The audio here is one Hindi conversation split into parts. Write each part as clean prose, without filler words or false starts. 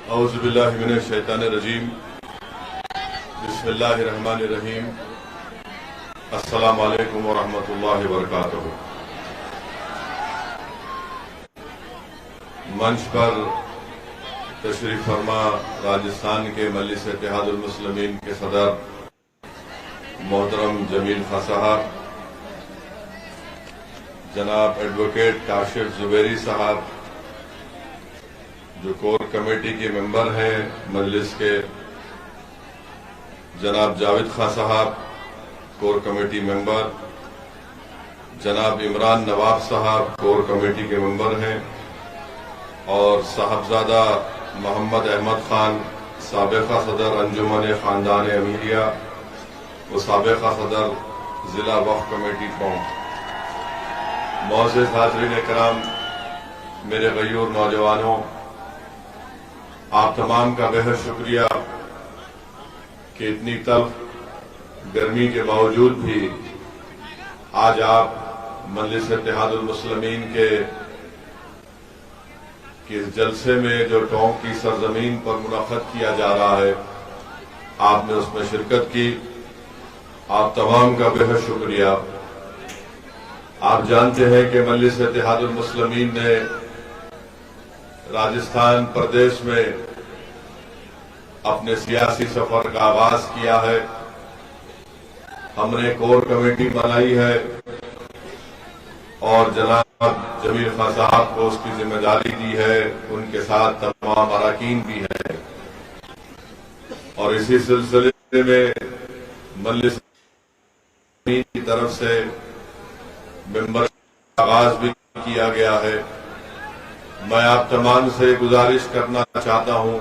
औज़ुबिल्लाहि मिनश्शैतानिर्रजीम। बिस्मिल्लाहिर्रहमानिर्रहीम। अस्सलामु अलैकुम वरहमतुल्लाहि वबरकातुहू। मंच पर तशरीफ फरमा राजस्थान के मजलिस इत्तेहादुल मुस्लिमीन के सदर मोहतरम जमील खां साहब, जनाब एडवोकेट काशिफ जुबैरी साहब जो कोर कमेटी के मेंबर हैं मजलिस के, जनाब जावेद खां साहब कोर कमेटी मेंबर, जनाब इमरान नवाब साहब कोर कमेटी के मेंबर हैं, और साहबजादा मोहम्मद अहमद खान साबिका सदर अंजुमन खानदान अमीरिया व साबिका सदर जिला वक्फ कमेटी टोंक, मोअज़्ज़िज़ हाज़रीन इकराम, मेरे गयूर नौजवानों, आप तमाम का बेहद शुक्रिया कि इतनी तल्ख गर्मी के बावजूद भी आज आप मजलिस इत्तेहादुल मुस्लिमीन के इस जलसे में जो टोंक की सरजमीन पर मुनक़्क़द किया जा रहा है, आपने उसमें शिरकत की। आप तमाम का बेहद शुक्रिया। आप जानते हैं कि मजलिस इत्तेहादुल मुस्लिमीन ने राजस्थान प्रदेश में अपने सियासी सफर का आगाज किया है। हमने कोर कमेटी बनाई है और जनाब जमील खां साहब को उसकी जिम्मेदारी दी है, उनके साथ तमाम अरकान भी है, और इसी सिलसिले में मजलिस की तरफ से मेंबर का आगाज भी किया गया है। मैं आप तमाम से गुजारिश करना चाहता हूं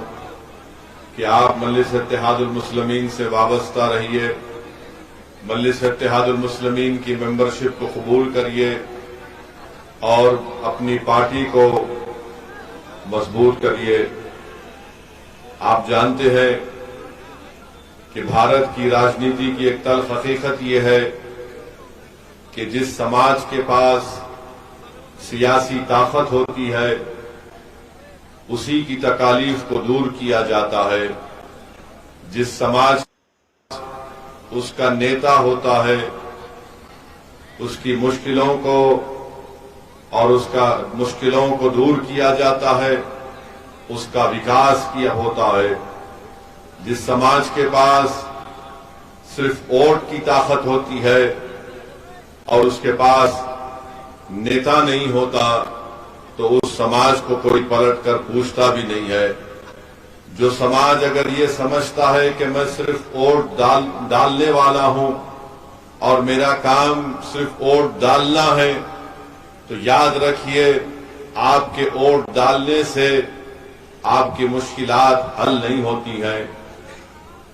कि आप मजलिस इत्तेहादुल मुस्लिमीन से वाबस्ता रहिए, मजलिस इत्तेहादुल मुस्लिमीन की मेंबरशिप को कबूल करिए और अपनी पार्टी को मजबूत करिए। आप जानते हैं कि भारत की राजनीति की एक तल्ख हकीकत यह है कि जिस समाज के पास सियासी ताकत होती है उसी की तकालीफ को दूर किया जाता है। जिस समाज उसका नेता होता है उसकी मुश्किलों को दूर किया जाता है, उसका विकास किया होता है। जिस समाज के पास सिर्फ वोट की ताकत होती है और उसके पास नेता नहीं होता तो उस समाज को कोई पलट कर पूछता भी नहीं है। जो समाज अगर ये समझता है कि मैं सिर्फ वोट डालने वाला हूं और मेरा काम सिर्फ वोट डालना है, तो याद रखिए आपके वोट डालने से आपकी मुश्किलात हल नहीं होती हैं।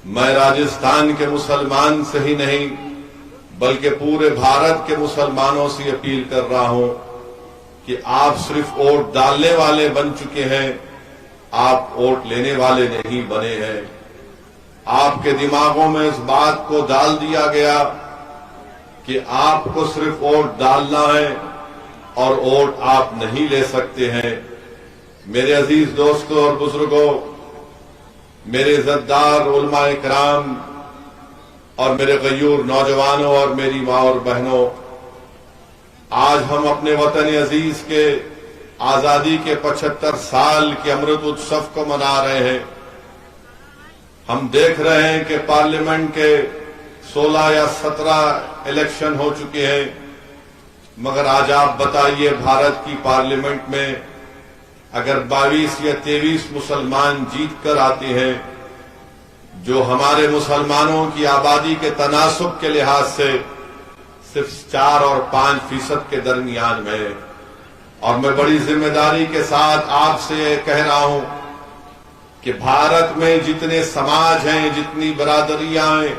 मैं राजस्थान के मुसलमान से ही नहीं बल्कि पूरे भारत के मुसलमानों से अपील कर रहा हूं कि आप सिर्फ वोट डालने वाले बन चुके हैं, आप वोट लेने वाले नहीं बने हैं। आपके दिमागों में इस बात को डाल दिया गया कि आपको सिर्फ वोट डालना है और वोट आप नहीं ले सकते हैं। मेरे अजीज दोस्तों और बुजुर्गों, मेरे इज्जतदार उलमा इकराम और मेरे गयूर नौजवानों और मेरी माँ और बहनों, आज हम अपने वतन अजीज के आजादी के 75 साल के अमृत उत्सव को मना रहे हैं। हम देख रहे हैं कि पार्लियामेंट के 16 या 17 इलेक्शन हो चुके हैं, मगर आज आप बताइए भारत की पार्लियामेंट में अगर 22 या 23 मुसलमान जीत कर आते हैं, जो हमारे मुसलमानों की आबादी के तनासुब के लिहाज से सिर्फ 4 और 5% के दरमियान में। और मैं बड़ी जिम्मेदारी के साथ आपसे कह रहा हूं कि भारत में जितने समाज हैं, जितनी बरादरियां हैं,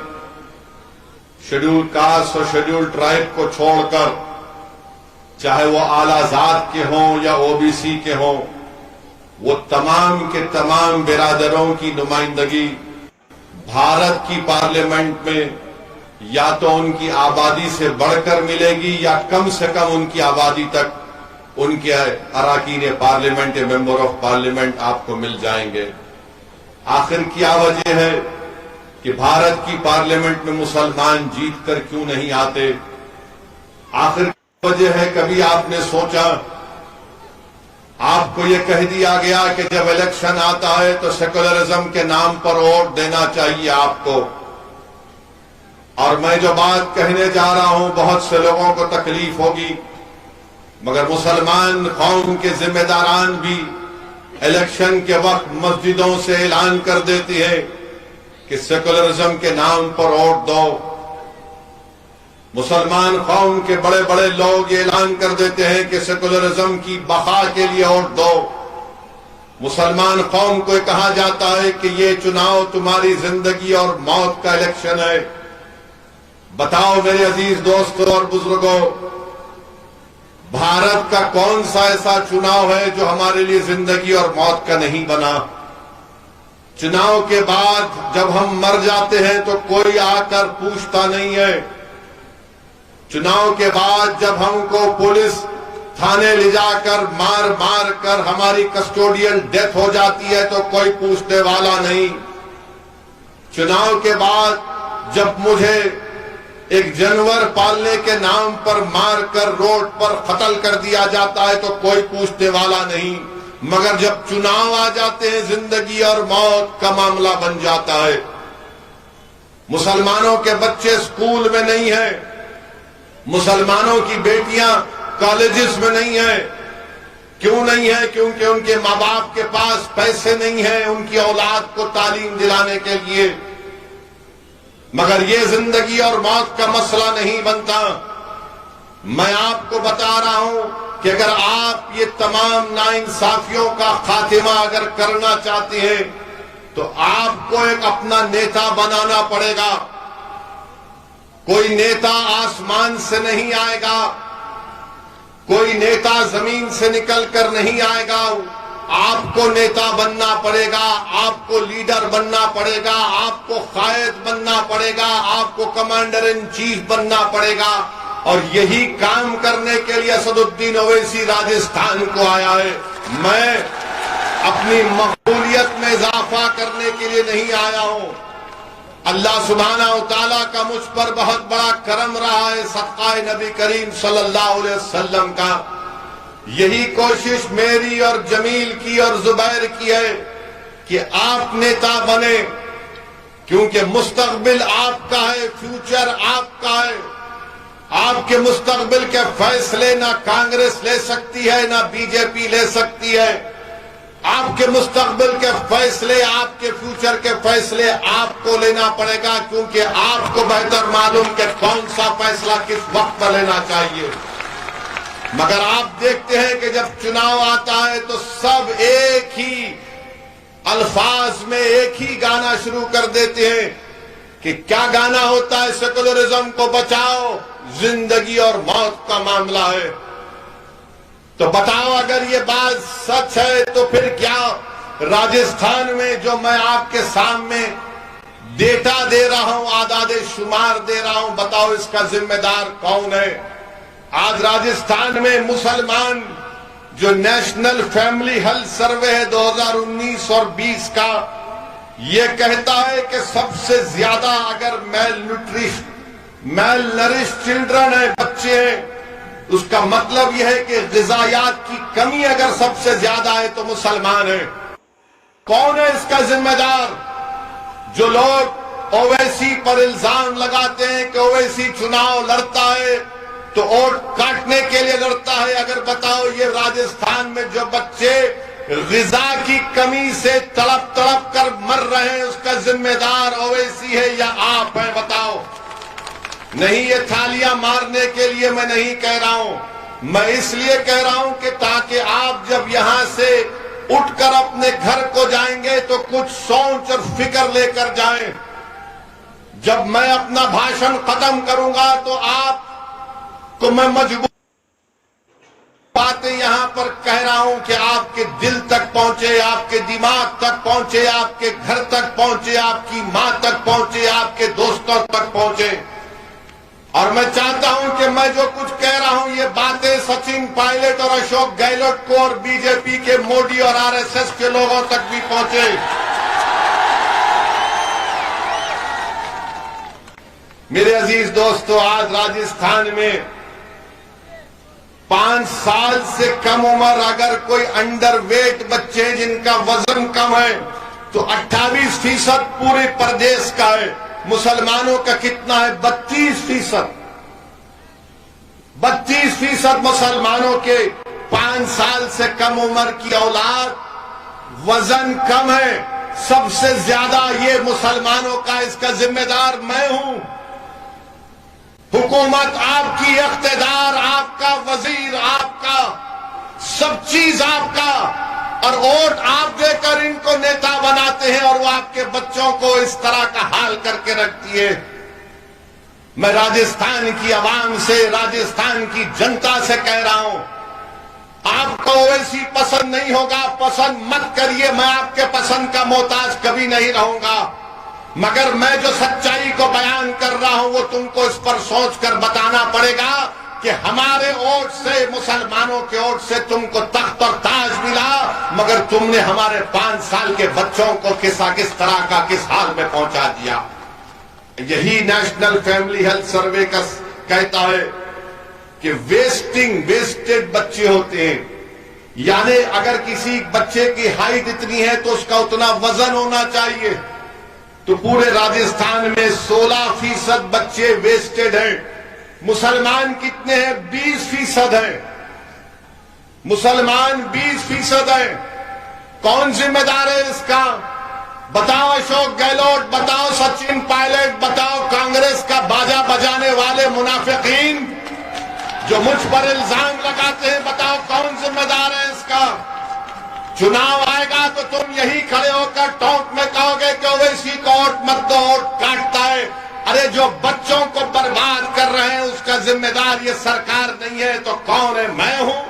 शेड्यूल कास्ट और शेड्यूल ट्राइब को छोड़कर, चाहे वो आला जात के हों या ओबीसी के हों, वो तमाम के तमाम बिरादरों की नुमाइंदगी भारत की पार्लियामेंट में या तो उनकी आबादी से बढ़कर मिलेगी या कम से कम उनकी आबादी तक उनके अरकान पार्लियामेंट या मेंबर ऑफ पार्लियामेंट आपको मिल जाएंगे। आखिर क्या वजह है कि भारत की पार्लियामेंट में मुसलमान जीतकर क्यों नहीं आते? आखिर वजह है, कभी आपने सोचा? आपको यह कह दिया गया कि जब इलेक्शन आता है तो सेकुलरिज्म के नाम पर वोट देना चाहिए आपको। और मैं जो बात कहने जा रहा हूं, बहुत से लोगों को तकलीफ होगी, मगर मुसलमान कौम के जिम्मेदारान भी इलेक्शन के वक्त मस्जिदों से ऐलान कर देती है कि सेकुलरिज्म के नाम पर वोट दो। मुसलमान कौम के बड़े बड़े लोग ये ऐलान कर देते हैं कि सेकुलरिज्म की बका के लिए वोट दो। मुसलमान कौम को कहा जाता है कि ये चुनाव तुम्हारी जिंदगी और मौत का इलेक्शन है। बताओ मेरे अजीज दोस्तों और बुजुर्गों, भारत का कौन सा ऐसा चुनाव है जो हमारे लिए जिंदगी और मौत का नहीं बना? चुनाव के बाद जब हम मर जाते हैं तो कोई आकर पूछता नहीं है। चुनाव के बाद जब हमको पुलिस थाने ले जाकर मार मार कर हमारी कस्टोडियल डेथ हो जाती है तो कोई पूछने वाला नहीं। चुनाव के बाद जब मुझे एक जानवर पालने के नाम पर मारकर रोड पर कत्ल कर दिया जाता है तो कोई पूछने वाला नहीं। मगर जब चुनाव आ जाते हैं, जिंदगी और मौत का मामला बन जाता है। मुसलमानों के बच्चे स्कूल में नहीं है, मुसलमानों की बेटियां कॉलेजेस में नहीं है। क्यों नहीं है? क्योंकि उनके माँ बाप के पास पैसे नहीं है उनकी औलाद को तालीम दिलाने के लिए। मगर ये जिंदगी और मौत का मसला नहीं बनता। मैं आपको बता रहा हूं कि अगर आप ये तमाम नाइंसाफियों का खात्मा अगर करना चाहते हैं तो आपको एक अपना नेता बनाना पड़ेगा। कोई नेता आसमान से नहीं आएगा, कोई नेता जमीन से निकल कर नहीं आएगा। आपको नेता बनना पड़ेगा, आपको लीडर बनना पड़ेगा, आपको कायद बनना पड़ेगा, आपको कमांडर इन चीफ बनना पड़ेगा। और यही काम करने के लिए असदुद्दीन ओवैसी राजस्थान को आया है। मैं अपनी मकबूलियत में इजाफा करने के लिए नहीं आया हूं। अल्लाह सुब्हानहू तआला का मुझ पर बहुत बड़ा करम रहा है सदक़ाए नबी करीम सल्लल्लाहु अलैहि वसल्लम का। यही कोशिश मेरी और जमील की और जुबैर की है कि आप नेता बने, क्योंकि मुस्तकबिल आपका है, फ्यूचर आपका है। आपके मुस्तकबिल के फैसले ना कांग्रेस ले सकती है ना बीजेपी ले सकती है। आपके मुस्तकबिल के फैसले, आपके फ्यूचर के फैसले आपको लेना पड़ेगा, क्योंकि आपको बेहतर मालूम कि कौन सा फैसला किस वक्त पर लेना चाहिए। मगर आप देखते हैं कि जब चुनाव आता है तो सब एक ही अल्फाज में एक ही गाना शुरू कर देते हैं कि क्या गाना होता है? सेकुलरिज्म को बचाओ, जिंदगी और मौत का मामला है। तो बताओ, अगर ये बात सच है तो फिर क्या राजस्थान में जो मैं आपके सामने डेटा दे रहा हूं, आदादे शुमार दे रहा हूं, बताओ इसका जिम्मेदार कौन है? आज राजस्थान में मुसलमान जो नेशनल फैमिली हेल्थ सर्वे है 2019 और 20 का, ये कहता है कि सबसे ज्यादा अगर मेल नरिश चिल्ड्रन है, बच्चे हैं, उसका मतलब यह है कि ग़िज़ायात की कमी अगर सबसे ज्यादा है तो मुसलमान है। कौन है इसका जिम्मेदार? जो लोग ओवैसी पर इल्जाम लगाते हैं कि ओवैसी चुनाव लड़ता है तो वोट काटने के लिए लड़ता है। अगर बताओ, ये राजस्थान में जो बच्चे ग़िज़ा की कमी से तड़प तड़प कर मर रहे हैं, उसका जिम्मेदार ओवैसी है या आप हैं? बताओ। नहीं, ये थालियां मारने के लिए मैं नहीं कह रहा हूं, मैं इसलिए कह रहा हूं कि ताकि आप जब यहां से उठकर अपने घर को जाएंगे तो कुछ सोच और फिक्र लेकर जाएं। जब मैं अपना भाषण खत्म करूंगा तो आपको मैं मजबूर बातें यहां पर कह रहा हूं कि आपके दिल तक पहुंचे, आपके दिमाग तक पहुंचे, आपके घर तक पहुंचे, आपकी मां तक पहुंचे, आपके दोस्तों तक पहुंचे। और मैं चाहता हूं कि मैं जो कुछ कह रहा हूं ये बातें सचिन पायलट और अशोक गहलोत को और बीजेपी के मोदी और आरएसएस के लोगों तक भी पहुंचे। मेरे अजीज दोस्तों, आज राजस्थान में 5 साल से कम उम्र अगर कोई अंडरवेट बच्चे जिनका वजन कम है तो 28% पूरे प्रदेश का है। मुसलमानों का कितना है? 32%। 32% मुसलमानों के 5 साल से कम उम्र की औलाद वजन कम है। सबसे ज्यादा ये मुसलमानों का, इसका जिम्मेदार मैं हूं। हुकूमत आपकी, इख्तिदार आपका, वजीर आपका, सब चीज आपका, और वोट आप देकर इनको नेता बनाते हैं और वो आपके बच्चों को इस तरह का हाल करके रखती है। मैं राजस्थान की आवाम से, राजस्थान की जनता से कह रहा हूं, आपको ओवैसी पसंद नहीं होगा, पसंद मत करिए। मैं आपके पसंद का मोहताज कभी नहीं रहूंगा, मगर मैं जो सच्चाई को बयान कर रहा हूं वो तुमको इस पर सोचकर बताना पड़ेगा कि हमारे वोट से, मुसलमानों के वोट से तुमको तख्त और ताज मिला, मगर तुमने हमारे 5 साल के बच्चों को किस तरह का, किस हाल में पहुंचा दिया। यही नेशनल फैमिली हेल्थ सर्वे का कहता है कि वेस्टेड बच्चे होते हैं। यानी अगर किसी बच्चे की हाइट इतनी है तो उसका उतना वजन होना चाहिए। तो पूरे राजस्थान में 16% बच्चे वेस्टेड हैं। मुसलमान कितने हैं? 20% हैं। मुसलमान 20% हैं। कौन जिम्मेदार है इसका? बताओ अशोक गहलोत, बताओ सचिन पायलट, बताओ कांग्रेस का बाजा बजाने वाले मुनाफिकीन जो मुझ पर इल्जाम लगाते हैं, बताओ कौन जिम्मेदार है इसका? चुनाव आएगा तो तुम यही खड़े होकर टोंक में कहोगे कि ओवैसी को वोट मत दो, वोट काटता है। अरे जो बच्चों को बर्बाद कर रहे हैं उसका जिम्मेदार ये सरकार नहीं है तो कौन है? मैं हूं।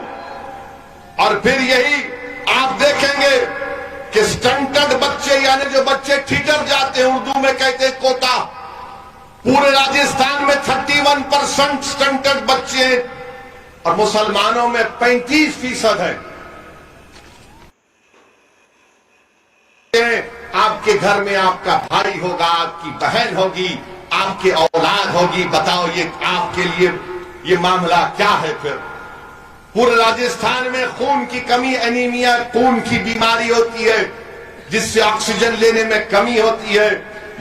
और फिर यही आप देखेंगे कि स्टंटेड बच्चे, यानी जो बच्चे ठिठर जाते हैं, उर्दू में कहते हैं कोता, पूरे राजस्थान में 31% स्टंटेड बच्चे हैं और मुसलमानों में 35% है। आपके घर में आपका भाई होगा, आपकी बहन होगी, आपकी औलाद होगी। बताओ ये आपके लिए ये मामला क्या है? फिर पूरे राजस्थान में खून की कमी, एनीमिया, खून की बीमारी होती है जिससे ऑक्सीजन लेने में कमी होती है।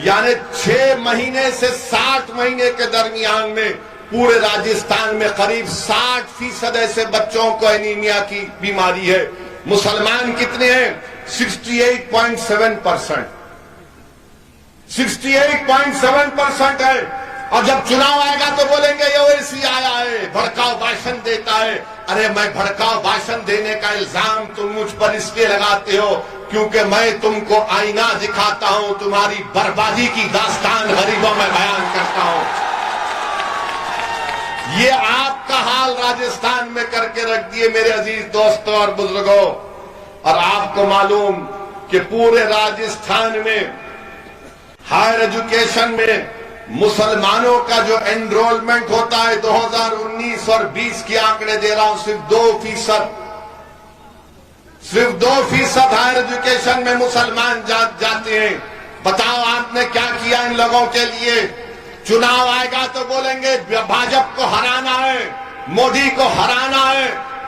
यानी 6 महीने से 60 महीने के दरमियान में पूरे राजस्थान में करीब 60% ऐसे बच्चों को एनीमिया की बीमारी है। मुसलमान कितने हैं? 68.7%। 68.7% है। और जब चुनाव आएगा तो बोलेंगे ये ओवैसी आया है, भड़काऊ भाषण देता है। अरे मैं भड़काऊ भाषण देने का इल्जाम तुम मुझ पर इसलिए लगाते हो क्योंकि मैं तुमको आईना दिखाता हूं, तुम्हारी बर्बादी की दास्तान गरीबों में बयान करता हूं। ये आपका हाल राजस्थान में करके रख दिए मेरे अजीज दोस्तों और बुजुर्गों। और आपको मालूम कि पूरे राजस्थान में हायर एजुकेशन में मुसलमानों का जो एनरोलमेंट होता है 2019 और 20 के आंकड़े दे रहा हूं, सिर्फ 2%। सिर्फ 2% हायर एजुकेशन में मुसलमान जाते हैं। बताओ आपने क्या किया इन लोगों के लिए? चुनाव आएगा तो बोलेंगे भाजपा को हराना है, मोदी को हराना है।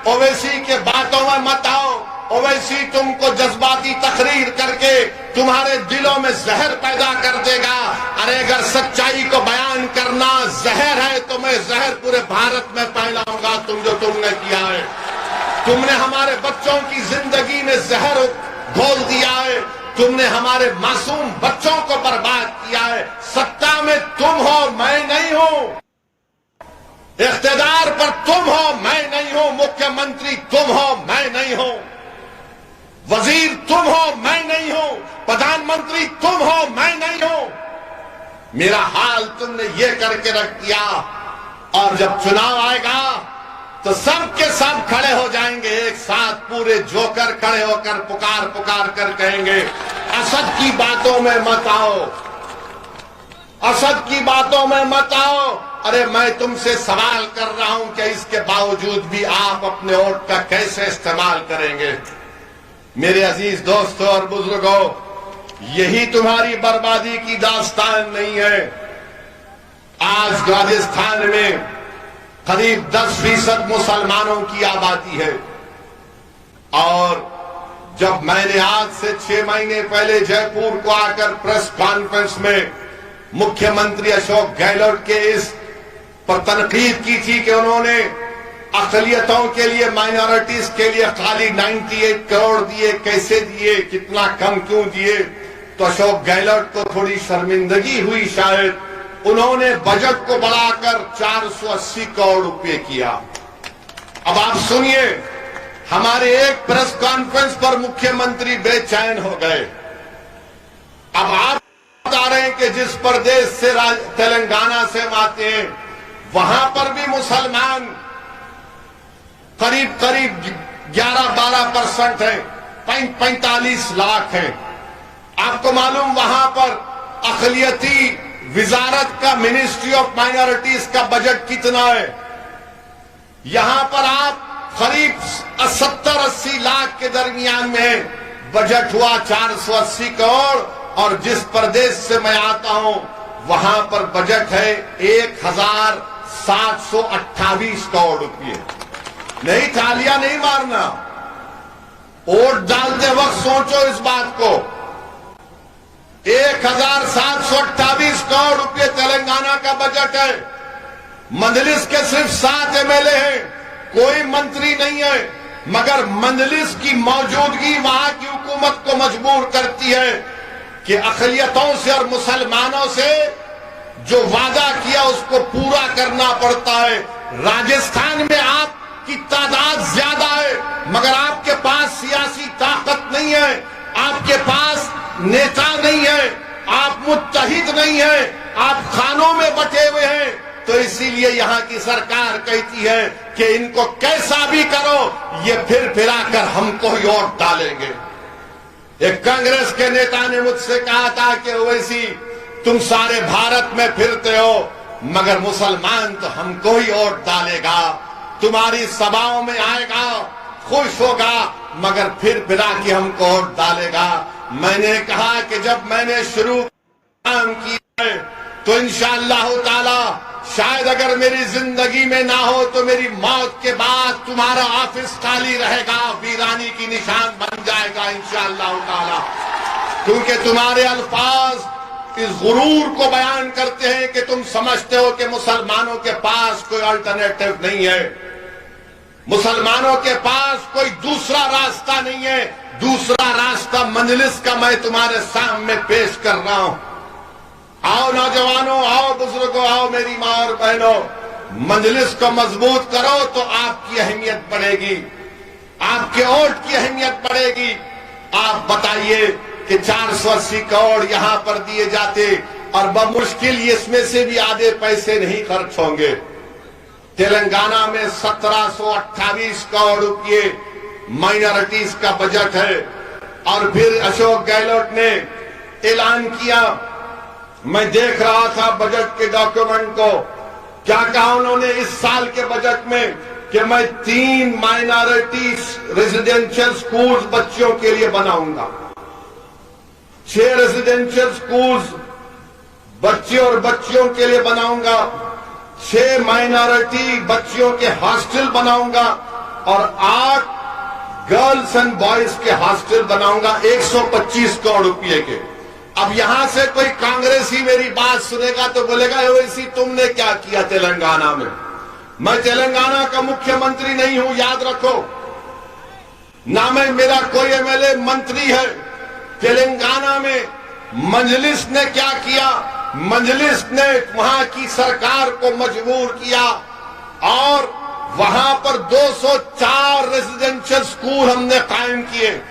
ओवैसी के बातों में मत आओ। ओवैसी तुमको जज्बाती तकरीर करके तुम्हारे दिलों में जहर पैदा कर देगा। अरे अगर सच्चाई को बयान करना जहर है तो मैं जहर पूरे भारत में फैलाऊंगा। तुमने किया है, तुमने हमारे बच्चों की जिंदगी में जहर घोल दिया है। तुमने हमारे मासूम बच्चों को बर्बाद किया है। सत्ता में तुम हो, मैं नहीं हूं। इख्तिदार पर तुम हो, मैं नहीं हूं। मुख्यमंत्री तुम हो, मैं नहीं हूं। वजीर तुम हो, मैं नहीं हूं। प्रधानमंत्री तुम हो, मैं नहीं हूं। मेरा हाल तुमने ये करके रख दिया। और जब चुनाव आएगा तो सब के सब खड़े हो जाएंगे एक साथ, पूरे जोकर खड़े होकर पुकार पुकार कर कहेंगे असद की बातों में मत आओ, असद की बातों में मत आओ। अरे मैं तुमसे सवाल कर रहा हूं कि इसके बावजूद भी आप अपने वोट का कैसे इस्तेमाल करेंगे? मेरे अजीज दोस्तों और बुजुर्गों, यही तुम्हारी बर्बादी की दास्तान नहीं है? आज राजस्थान में करीब 10% मुसलमानों की आबादी है। और जब मैंने आज से 6 महीने पहले जयपुर को आकर प्रेस कॉन्फ्रेंस में मुख्यमंत्री अशोक गहलोत के इस पर तनकीद की थी कि उन्होंने अक़लियतों के लिए, माइनॉरिटीज के लिए खाली 98 करोड़ दिए, कैसे दिए, कितना कम क्यों दिए, तो अशोक गहलोत को थोड़ी शर्मिंदगी हुई शायद। उन्होंने बजट को बढ़ाकर 480 करोड़ रुपए किया। अब आप सुनिए, हमारे एक प्रेस कॉन्फ्रेंस पर मुख्यमंत्री बेचैन हो गए। अब आप बता रहे हैं कि जिस प्रदेश से तेलंगाना से हम आते हैं वहां पर भी मुसलमान करीब 11-12% हैं, 45 लाख हैं। आपको मालूम वहां पर अक़लियती विजारत का, मिनिस्ट्री ऑफ माइनॉरिटीज का बजट कितना है? यहां पर आप करीब 70-80 लाख के दरमियान में बजट हुआ 480 करोड़। और जिस प्रदेश से मैं आता हूं वहां पर बजट है 1728 करोड़ रुपए। नहीं, तालियां नहीं मारना, वोट डालते वक्त सोचो इस बात को। 1728 करोड़ रुपए तेलंगाना का बजट है। मजलिस के सिर्फ 7 एमएलए हैं, कोई मंत्री नहीं है, मगर मजलिस की मौजूदगी वहां की हुकूमत को मजबूर करती है कि अक़लियतों से और मुसलमानों से जो वादा किया उसको पूरा करना पड़ता है। राजस्थान में आपकी तादाद ज्यादा है, मगर आपके पास सियासी ताकत नहीं है, आपके पास नेता नहीं है, आप मुत्तहिद नहीं है, आप खानों में बटे हुए हैं। तो इसीलिए यहां की सरकार कहती है कि इनको कैसा भी करो, ये फिर फिराकर हमको ही वोट डालेंगे। एक कांग्रेस के नेता ने मुझसे कहा था कि ओवैसी, तुम सारे भारत में फिरते हो मगर मुसलमान तो हमको ही वोट डालेगा, तुम्हारी सभाओं में आएगा, खुश होगा, मगर फिर फिरा के हमको वोट डालेगा। मैंने कहा कि जब मैंने शुरू काम किया है तो इंशाअल्लाह ताला शायद अगर मेरी जिंदगी में ना हो तो मेरी मौत के बाद तुम्हारा ऑफिस खाली रहेगा, वीरानी की निशान बन जाएगा इंशाअल्लाह ताला। क्योंकि तुम्हारे अल्फाज इस गुरूर को बयान करते हैं कि तुम समझते हो कि मुसलमानों के पास कोई अल्टरनेटिव नहीं है, मुसलमानों के पास कोई दूसरा रास्ता नहीं है। दूसरा रास्ता मजलिस का मैं तुम्हारे सामने पेश कर रहा हूं। आओ नौजवानों, आओ बुजुर्गों, आओ मेरी मां और बहनों, मजलिस को मजबूत करो तो आपकी अहमियत बढ़ेगी, आपके वोट की अहमियत बढ़ेगी। आप बताइए कि 480 करोड़ यहां पर दिए जाते और बमुश्किल इसमें से भी आधे पैसे नहीं खर्च होंगे। तेलंगाना में 1728 करोड़ रुपये माइनॉरिटीज का बजट है। और फिर अशोक गहलोत ने ऐलान किया, मैं देख रहा था बजट के डॉक्यूमेंट को, क्या कहा उन्होंने इस साल के बजट में कि मैं 3 माइनॉरिटी रेजिडेंशियल स्कूल्स बच्चियों के लिए बनाऊंगा, 6 रेजिडेंशियल स्कूल्स बच्चे और बच्चियों के लिए बनाऊंगा, 6 माइनॉरिटी बच्चियों के हॉस्टल बनाऊंगा और 8 गर्ल्स एंड बॉयज के हॉस्टल बनाऊंगा 125 करोड़ रुपए के। अब यहां से कोई कांग्रेसी मेरी बात सुनेगा तो बोलेगा ओवैसी तुमने क्या किया तेलंगाना में। मैं तेलंगाना का मुख्यमंत्री नहीं हूं, याद रखो, ना मैं मेरा कोई एमएलए मंत्री है। तेलंगाना में मजलिस ने क्या किया, मजलिस ने वहां की सरकार को मजबूर किया और वहां पर 204 रेजिडेंशियल स्कूल हमने कायम किए।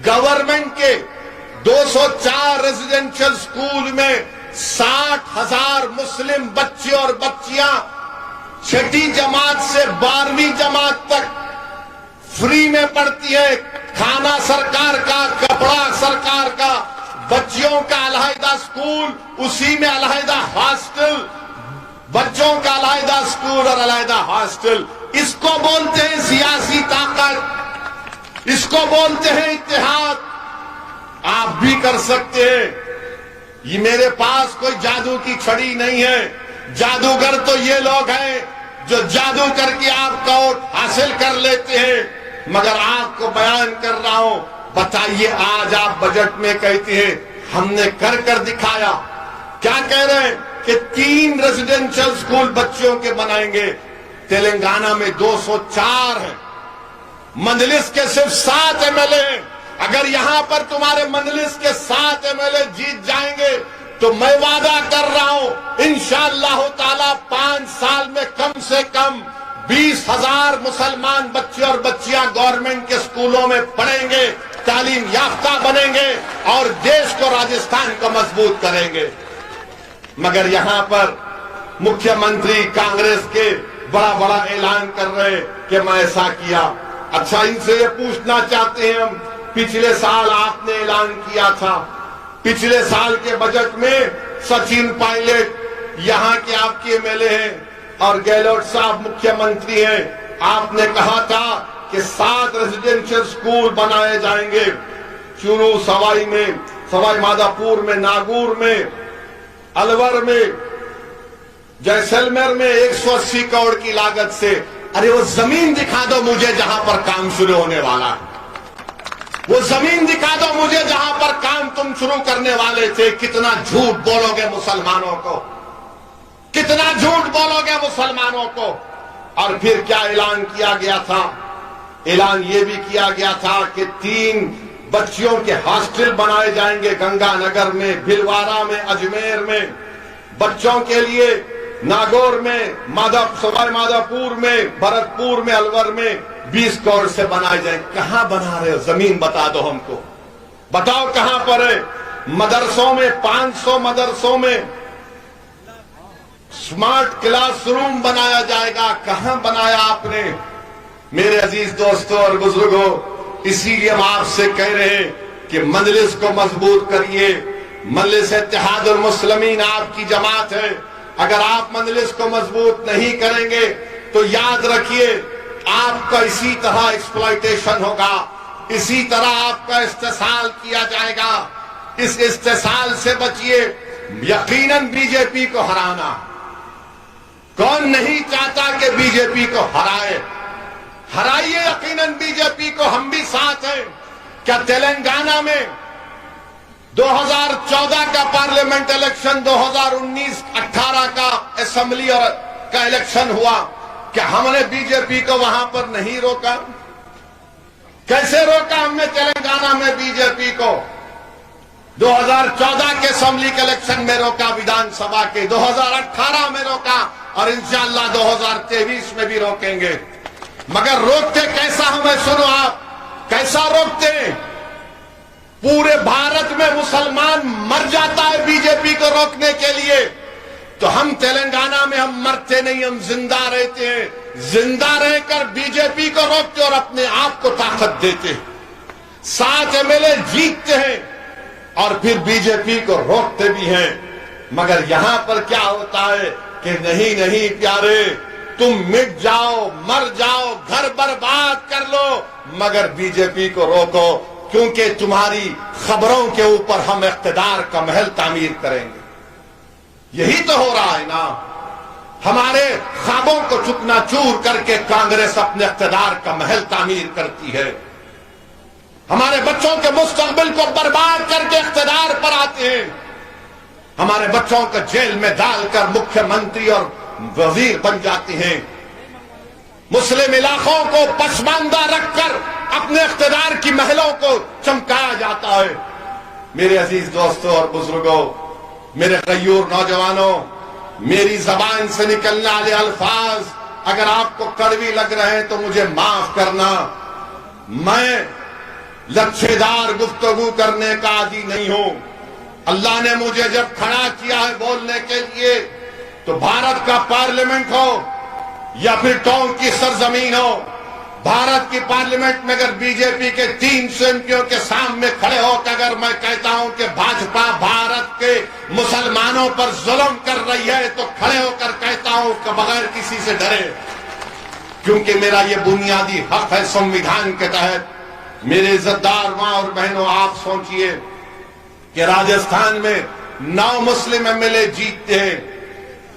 गवर्नमेंट के 204 रेजिडेंशियल स्कूल में 60,000 मुस्लिम बच्चे और बच्चियां 6ठी जमात से 12वीं जमात तक फ्री में पढ़ती है। खाना सरकार का, कपड़ा सरकार का, बच्चियों का अलहदा स्कूल, उसी में अलहदा हॉस्टल, बच्चों का अलहदा स्कूल और अलहदा हॉस्टल। इसको बोलते हैं सियासी ताकत, इसको बोलते हैं इत्तेहाद। आप भी कर सकते हैं, ये मेरे पास कोई जादू की छड़ी नहीं है। जादूगर तो ये लोग हैं जो जादू करके आपका वोट हासिल कर लेते हैं। मगर आपको बयान कर रहा हूं, बताइए आज आप बजट में कहते हैं हमने कर कर दिखाया। क्या कह रहे हैं कि 3 रेजिडेंशियल स्कूल बच्चों के बनाएंगे। तेलंगाना में 204 हैं, मंजलिस के सिर्फ 7 एमएलए हैं। अगर यहां पर तुम्हारे मंजलिस के 7 एमएलए जीत जाएंगे तो मैं वादा कर रहा हूं इंशाअल्लाह ताला 5 साल में कम से कम 20,000 मुसलमान बच्चे और बच्चियां गवर्नमेंट के स्कूलों में पढ़ेंगे, तालीम याफ्ता बनेंगे और देश को, राजस्थान को मजबूत करेंगे। मगर यहां पर मुख्यमंत्री कांग्रेस के बड़ा बड़ा ऐलान कर रहे कि मैं ऐसा किया। अच्छा, इनसे ये पूछना चाहते हैं हम, पिछले साल आपने ऐलान किया था, पिछले साल के बजट में सचिन पायलट यहां के आपके एमएलए हैं और गहलोत साहब मुख्यमंत्री हैं, आपने कहा था कि 7 रेजिडेंशियल स्कूल बनाए जाएंगे। चूरू, सवाई में, सवाई माधोपुर में, नागौर में, अलवर में, जैसलमेर में 180 करोड़ की लागत से। अरे वो जमीन दिखा दो मुझे जहां पर काम शुरू होने वाला है, वो जमीन दिखा दो मुझे जहां पर काम तुम शुरू करने वाले थे। कितना झूठ बोलोगे मुसलमानों को, कितना झूठ बोलोगे मुसलमानों को। और फिर क्या ऐलान किया गया था? ऐलान ये भी किया गया था कि 3 बच्चियों के हॉस्टल बनाए जाएंगे गंगानगर में, भिलवाड़ा में, अजमेर में, बच्चों के लिए नागौर में, सवाई माधोपुर में, भरतपुर में, अलवर में 20 करोड़ से बनाए जाए। कहां बना रहे हो? जमीन बता दो हमको, बताओ कहां पर है? मदरसों में 500 मदरसों में स्मार्ट क्लासरूम बनाया जाएगा। कहां बनाया आपने? मेरे अजीज दोस्तों और बुजुर्गों, इसीलिए हम आपसे कह रहे हैं कि मजलिस को मजबूत करिए। मजलिस इत्तेहादुल मुस्लिमीन आपकी जमात है। अगर आप मजलिस को मजबूत नहीं करेंगे तो याद रखिए आपका इसी तरह एक्सप्लॉयटेशन होगा, इसी तरह आपका इस्तेसाल किया जाएगा। इस इस्तेसाल से बचिए। यकीनन बीजेपी को हराना, कौन नहीं चाहता कि बीजेपी को हराए? हराइए यकीनन बीजेपी को, हम भी साथ हैं। क्या तेलंगाना में 2014 का पार्लियामेंट इलेक्शन, 2019-18 का असेंबली और का इलेक्शन हुआ, क्या हमने बीजेपी को वहां पर नहीं रोका? कैसे रोका हमने तेलंगाना में बीजेपी को? 2014 के असेंबली के इलेक्शन में रोका, विधानसभा के 2018 में रोका और इंशाअल्लाह 2023 में भी रोकेंगे। मगर रोकते कैसा हमें सुनो आप, कैसा रोकते? पूरे भारत में मुसलमान मर जाता है बीजेपी को रोकने के लिए, तो हम तेलंगाना में हम मरते नहीं, हम जिंदा रहते हैं। जिंदा रहकर बीजेपी को रोकते और अपने आप को ताकत देते। 7 एमएलए जीतते हैं और फिर बीजेपी को रोकते भी हैं। मगर यहां पर क्या होता है कि नहीं नहीं प्यारे, तुम मिट जाओ, मर जाओ, घर बर्बाद कर लो, मगर बीजेपी को रोको, क्योंकि तुम्हारी खबरों के ऊपर हम इख्तिदार का महल तामीर करेंगे। यही तो हो रहा है ना। हमारे ख्वाबों को चूकनाचूर करके कांग्रेस अपने इख्तिदार का महल तामीर करती है। हमारे बच्चों के मुस्तकबिल को बर्बाद करके इख्तिदार पर आते हैं। हमारे बच्चों को जेल में डालकर मुख्यमंत्री और वजीर बन जाते हैं। मुस्लिम इलाकों को पसमानदा रखकर अपने इख्तिदार की महलों को चमकाया जाता है। मेरे अजीज दोस्तों और बुजुर्गों, मेरे गयूर नौजवानों, मेरी जबान से निकलने वाले अल्फाज अगर आपको कड़वी लग रहे हैं तो मुझे माफ करना। मैं लच्छेदार गुफ्तगू करने का आदी नहीं हूं। अल्लाह ने मुझे जब खड़ा किया है बोलने के लिए, तो भारत का पार्लियामेंट हो या फिर टोंक की सरजमीन हो, भारत की पार्लियामेंट में अगर बीजेपी के 300 एमपियों के सामने खड़े होकर अगर मैं कहता हूं कि भाजपा भारत के मुसलमानों पर जुल्म कर रही है, तो खड़े होकर कहता हूं कि बगैर किसी से डरे, क्योंकि मेरा ये बुनियादी हक है संविधान के तहत। मेरे इज्जतदार मां और बहनों, आप सोचिए कि राजस्थान में 9 मुस्लिम एमएलए जीतते हैं,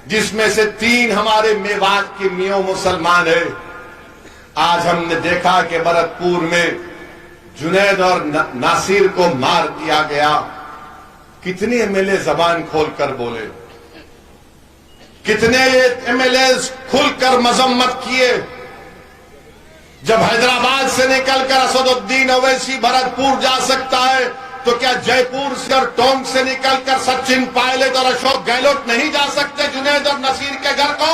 जिसमें से 3 हमारे मेवात के मियों मुसलमान है। आज हमने देखा कि भरतपुर में जुनैद और नासिर को मार दिया गया। कितने एमएलए जबान खोलकर बोले, कितने एमएलए खुलकर मजम्मत किए। जब हैदराबाद से निकलकर असदुद्दीन ओवैसी भरतपुर जा सकता है, तो क्या जयपुर से और टोंक से निकलकर सचिन पायलट और अशोक गहलोत नहीं जा सकते जुनैद और नसीर के घर को?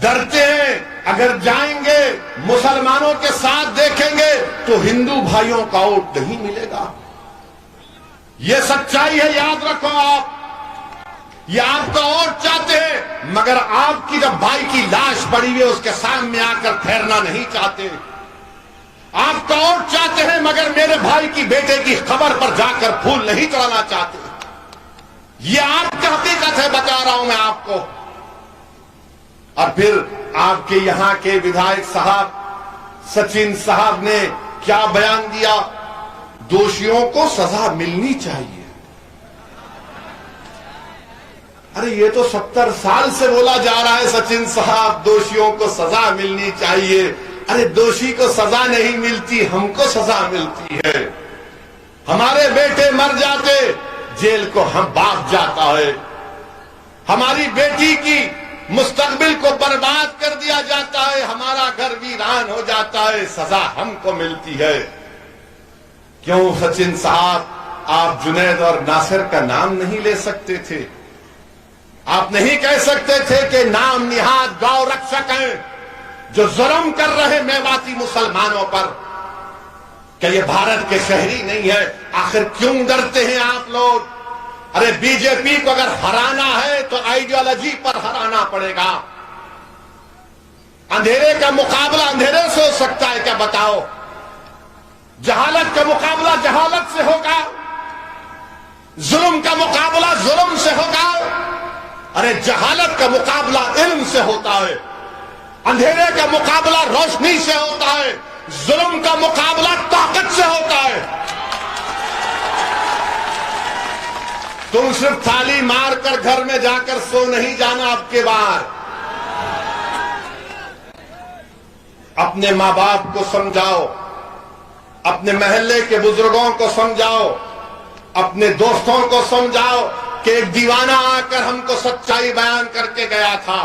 डरते हैं। अगर जाएंगे मुसलमानों के साथ देखेंगे तो हिंदू भाइयों का वोट नहीं मिलेगा। यह सच्चाई है, याद रखो आप। ये आपका वोट चाहते हैं, मगर आपकी जब भाई की लाश पड़ी हुई है उसके सामने आकर ठहरना नहीं चाहते। आपका वोट चाहते हैं, मगर मेरे भाई की बेटे की खबर पर जाकर फूल नहीं चढ़ाना चाहते। ये आपकी हकीकत है, बता रहा हूं मैं आपको। और फिर आपके यहां के विधायक साहब सचिन साहब ने क्या बयान दिया? दोषियों को सजा मिलनी चाहिए। अरे ये तो 70 साल से बोला जा रहा है सचिन साहब, दोषियों को सजा मिलनी चाहिए। अरे दोषी को सजा नहीं मिलती, हमको सजा मिलती है। हमारे बेटे मर जाते, जेल को हम बाप जाता है। हमारी बेटी की मुस्तकबिल को बर्बाद कर दिया जाता है, हमारा घर वीरान हो जाता है, सजा हमको मिलती है। क्यों सचिन साहब, आप जुनैद और नासिर का नाम नहीं ले सकते थे? आप नहीं कह सकते थे कि नाम निहाद गौ रक्षक हैं जो जुल्म कर रहे मेवाती मुसलमानों पर? क्या ये भारत के शहरी नहीं है? आखिर क्यों डरते हैं आप लोग? अरे बीजेपी को अगर हराना है तो आइडियोलॉजी पर हराना पड़ेगा। अंधेरे का मुकाबला अंधेरे से हो सकता है क्या? बताओ। जहालत का मुकाबला जहालत से होगा, जुल्म का मुकाबला जुल्म से होगा। अरे जहालत का मुकाबला इल्म से होता है, अंधेरे का मुकाबला रोशनी से होता है, जुल्म का मुकाबला ताकत से होता है। तुम सिर्फ थाली मारकर घर में जाकर सो नहीं जाना। आपके बार अपने मां बाप को समझाओ, अपने महल्ले के बुजुर्गों को समझाओ, अपने दोस्तों को समझाओ कि एक दीवाना आकर हमको सच्चाई बयान करके गया था।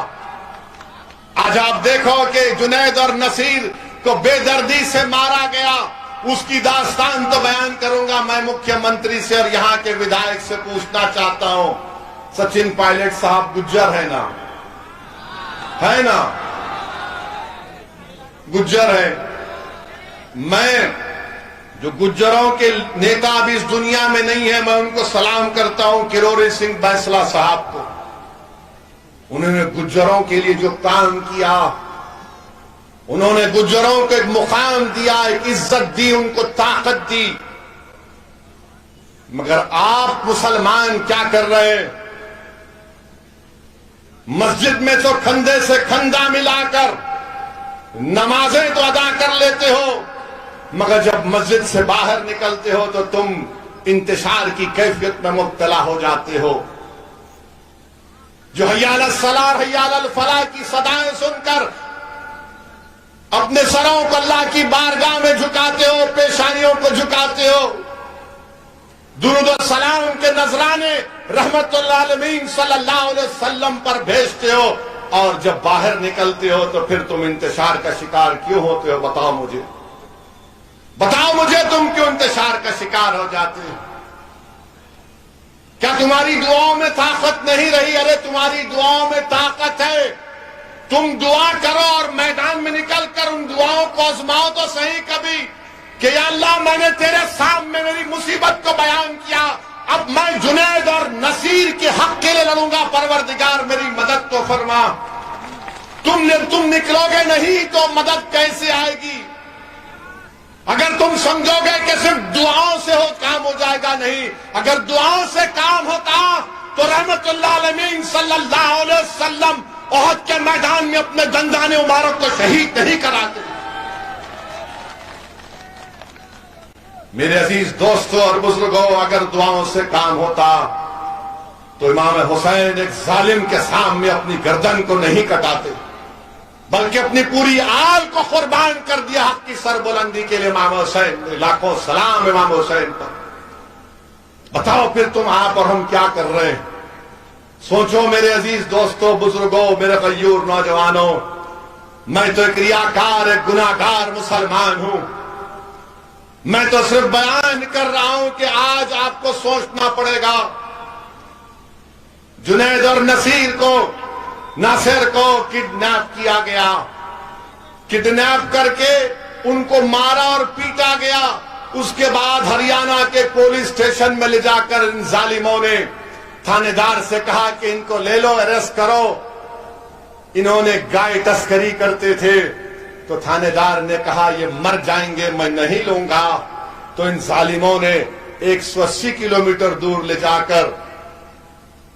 आज आप देखो कि जुनैद और नसीर को बेदर्दी से मारा गया। उसकी दास्तान तो बयान करूंगा मैं मुख्यमंत्री से और यहां के विधायक से पूछना चाहता हूं। सचिन पायलट साहब गुज्जर है ना? है ना? गुज्जर है। मैं जो गुज्जरों के नेता अभी इस दुनिया में नहीं है, मैं उनको सलाम करता हूं, किरोड़ी सिंह बैंसला साहब को। उन्होंने गुज्जरों के लिए जो काम किया, उन्होंने गुज्जरों को एक मुकाम दिया, एक इज्जत दी, उनको ताकत दी। मगर आप मुसलमान क्या कर रहे हैं? मस्जिद में तो कंधे से कंधा मिलाकर नमाजें तो अदा कर लेते हो, मगर जब मस्जिद से बाहर निकलते हो तो तुम इंतशार की कैफियत में मुब्तला हो जाते हो। जो हय्या अलस सलाह हय्या अलल फलाह की सदाएं सुनकर अपने सरों को अल्लाह की बारगाह में झुकाते हो, पेशानियों को झुकाते हो, दुरूद और सलाम के नजराने रहमतुल्लिल आलमीन सल्लल्लाहु अलैहि वसल्लम पर भेजते हो, और जब बाहर निकलते हो तो फिर तुम इंतशार का शिकार क्यों होते हो? बताओ मुझे, बताओ मुझे, तुम क्यों इंतशार का शिकार हो जाते हो? क्या तुम्हारी दुआओं में ताकत नहीं रही? अरे तुम्हारी दुआओं में ताकत है। तुम दुआ करो और मैदान में निकलकर उन दुआओं को आजमाओ तो सही कभी कि या अल्लाह, मैंने तेरे सामने मेरी मुसीबत को बयान किया, अब मैं जुनैद और नसीर के हक के लिए लड़ूंगा, परवरदिगार मेरी मदद तो फरमा। तुम निकलोगे नहीं तो मदद कैसे आएगी? अगर तुम समझोगे कि सिर्फ दुआओं से हो काम हो जाएगा, नहीं। अगर दुआओं से काम होता तो रहमतुल्लिल आलमीन सल्लल्लाहु अलैहि वसल्लम ओहद के मैदान में अपने दंदाने मुबारक को शहीद नहीं कराते। मेरे अजीज दोस्तों और बुजुर्गों, अगर दुआओं से काम होता तो इमाम हुसैन एक जालिम के सामने अपनी गर्दन को नहीं कटाते, बल्कि अपनी पूरी आल को कुर्बान कर दिया हक की सरबुलंदी के लिए। इमाम हुसैन, लाखों सलाम इमाम हुसैन पर। बताओ फिर तुम आप और हम क्या कर रहे हैं? सोचो मेरे अजीज दोस्तों, बुजुर्गों, मेरे गयूर नौजवानों, मैं तो एक रियाकार, एक गुनाहगार मुसलमान हूं। मैं तो सिर्फ बयान कर रहा हूं कि आज आपको सोचना पड़ेगा। जुनैद और नासिर को किडनैप किया गया, किडनैप करके उनको मारा और पीटा गया। उसके बाद हरियाणा के पुलिस स्टेशन में ले जाकर इन जालिमों ने थानेदार से कहा कि इनको ले लो, अरेस्ट करो। इन्होंने गाय तस्करी करते थे, तो थानेदार ने कहा ये मर जाएंगे, मैं नहीं लूंगा। तो इन जालिमों ने 180 किलोमीटर दूर ले जाकर